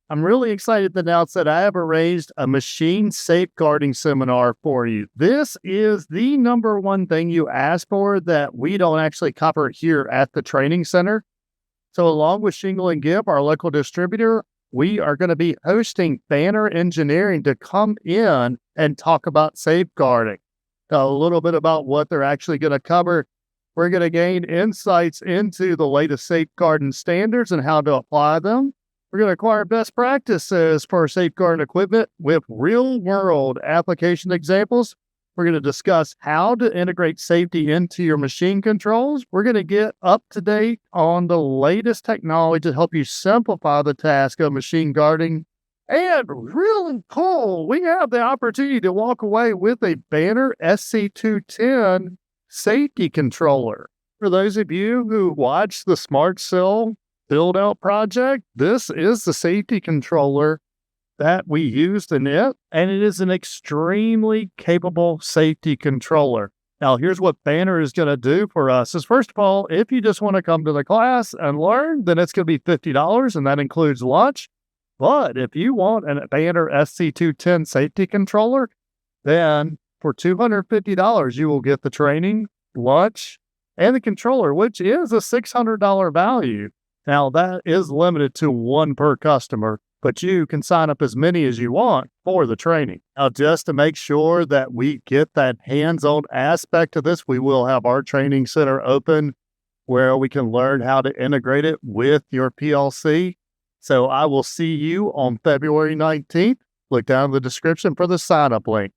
I'm really excited to announce that I have arranged a machine safeguarding seminar for you. This is the number one thing you ask for that we don't actually cover here at the training center. So, along with Shingle and Gibb, our local distributor, we are going to be hosting Banner Engineering to come in and talk about safeguarding. A little bit about what they're actually going to cover. We're going to gain insights into the latest safeguarding standards and how to apply them. We're going to acquire best practices for safeguarding equipment with real-world application examples. We're going to discuss how to integrate safety into your machine controls. We're going to get up to date on the latest technology to help you simplify the task of machine guarding. And really cool, we have the opportunity to walk away with a Banner SC210 safety controller. For those of you who watched the Smart Cell build-out project, this is the safety controller that we used in it, and it is an extremely capable safety controller. Now, here's what Banner is going to do for us is, first of all, if you just want to come to the class and learn, then it's going to be $50, and that includes lunch. But if you want a Banner SC210 safety controller, then for $250, you will get the training, lunch, and the controller, which is a $600 value. Now, that is limited to one per customer, but you can sign up as many as you want for the training. Now, just to make sure that we get that hands-on aspect of this, we will have our training center open where we can learn how to integrate it with your PLC. So I will see you on February 19th. Look down in the description for the sign-up link.